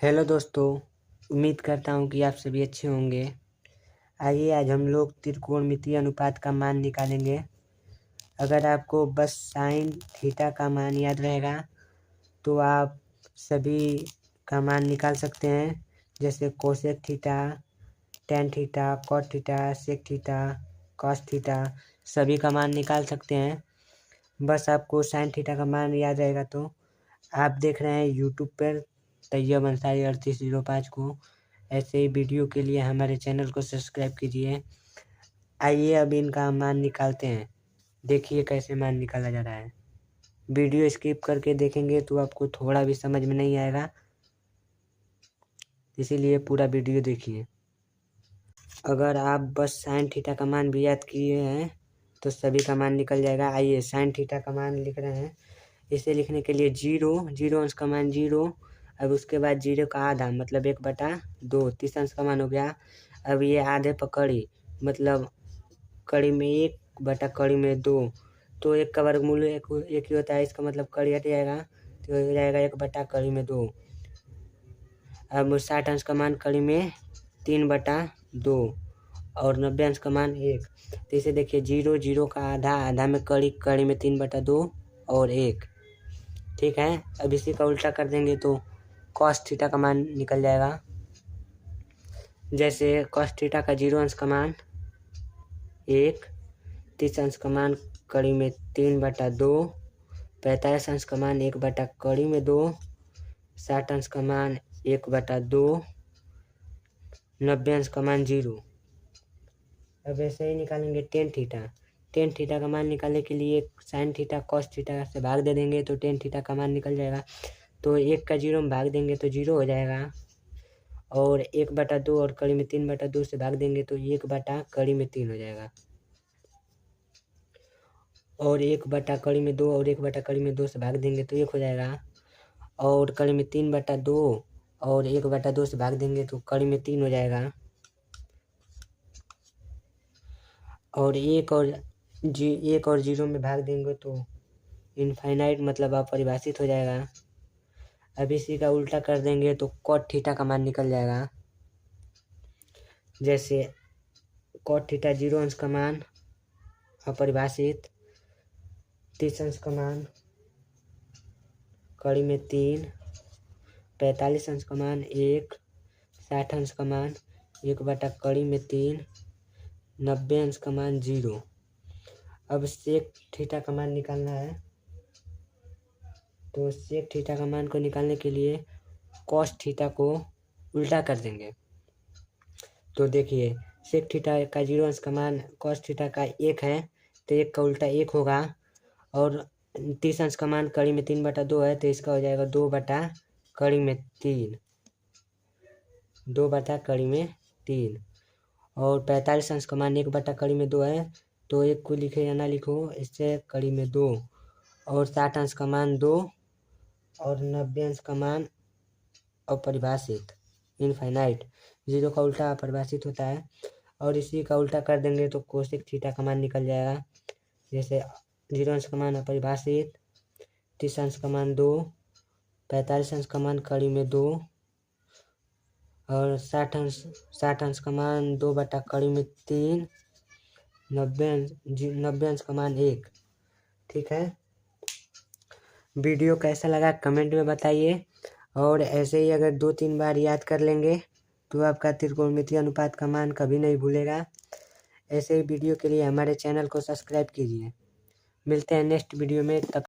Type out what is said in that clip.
Hello दोस्तों, उम्मीद करता हूँ कि आप सभी अच्छे होंगे। आइए आज हम लोग त्रिकोणमितीय अनुपात का मान निकालेंगे। अगर आपको बस साइन थीटा का मान याद रहेगा तो आप सभी का मान निकाल सकते हैं, जैसे cosec theta, tan theta, cot theta, sec theta, cos theta, सभी का मान निकाल सकते हैं। बस आपको साइन थीटा का मान याद रहेगा तो आप देख रहे हैं यूट्यूब पर तैयब अंसारी 3805 को। ऐसे ही वीडियो के लिए हमारे चैनल को सब्सक्राइब कीजिए। आइए अब इनका मान निकालते हैं। देखिए कैसे मान निकाला जा रहा है। वीडियो स्किप करके देखेंगे तो आपको थोड़ा भी समझ में नहीं आएगा, इसीलिए पूरा वीडियो देखिए। अगर आप बस साइन थीटा का मान भी याद किए हैं तो सभी का मान निकल जाएगा। आइए साइन थीटा का मान लिख रहे हैं। इसे लिखने के लिए जीरो अंश का मान जीरो, अब उसके बाद जीरो का आधा मतलब 1/2, 30 अंश का मान हो गया। अब ये आधे पर कड़ी मतलब कड़ी में 1/2, तो 1 का वर्गमूल एक ही होता है, इसका मतलब कड़ी हट जाएगा तो हो जाएगा 1/2। अब 60 अंश का मान कड़ी में 3/2 और 90 अंश का मान 1। तो इसे देखिए जीरो का आधा में कड़ी में 3/2 और 1। ठीक है, अब इसी का उल्टा कर देंगे तो कॉस थीटा का मान निकल जाएगा। जैसे कॉस थीटा का 0 अंश का मान 1, 30 अंश का मान कड़ी में 3/2, 45 अंश का मान 1/2, 60 अंश का मान 1/2, 90 अंश का मान 0। अब ऐसे ही निकालेंगे टेन थीटा का मान निकालने के लिए साइन थीटा कॉस थीटा से भाग दे देंगे तो टेन थीटा का मान निकल जाएगा। तो 1 का 0 में भाग देंगे तो 0 हो जाएगा, और 1/2 और कड़ी में 3/2 से भाग देंगे तो 1/3 हो जाएगा, और 1/2 और 1/2 से भाग देंगे तो 1 हो जाएगा, और कड़ी में 3/2 और 1/2 से भाग देंगे तो कड़ी में 3 हो जाएगा, और 1 और 0 में भाग देंगे तो इनफाइनाइट मतलब अपरिभाषित हो जाएगा। अब इसी का उल्टा कर देंगे तो कॉट थीटा का मान निकल जाएगा। जैसे कॉट थीटा 0 अंश का मान अपरिभाषित, 30 अंश का मान कड़ी में 3, 45 अंश का मान 1, 60 अंश का मान 1/कड़ी में 3, 90 अंश का मान 0। अब सेक थीटा का मान निकालना है, तो सेक थीटा का मान को निकालने के लिए कॉस थीटा को उल्टा कर देंगे। तो देखिए सेक थीटा का 0 अंश का मान कॉस थीटा का 1 है तो 1 का उल्टा 1 होगा, और 30 अंश का मान कड़ी में 3/2 है तो इसका हो जाएगा 2/कड़ी में 3, 2/कड़ी में 3, और 45 अंश का मान 1/कड़ी में 2 है तो 1 को लिखे या ना लिखो, इससे कड़ी में 2, और 60 अंश का मान 2, और 90 अंश का मान अपरिभाषित इनफाइनाइट। 0 का उल्टा अपरिभाषित होता है, और इसी का उल्टा कर देंगे तो कोसेक थीटा का मान निकल जाएगा। जैसे 0 अंश का मान अपरिभाषित, 30 अंश का मान 2, 45 अंश का मान कड़ी में 2, और 60 अंश का मान 2/कड़ी में 3, 90 अंश का मान 1। ठीक है, वीडियो कैसा लगा कमेंट में बताइए, और ऐसे ही अगर 2-3 बार याद कर लेंगे तो आपका त्रिकोणमितीय अनुपात का मान कभी नहीं भूलेगा। ऐसे ही वीडियो के लिए हमारे चैनल को सब्सक्राइब कीजिए। मिलते हैं नेक्स्ट वीडियो में, तब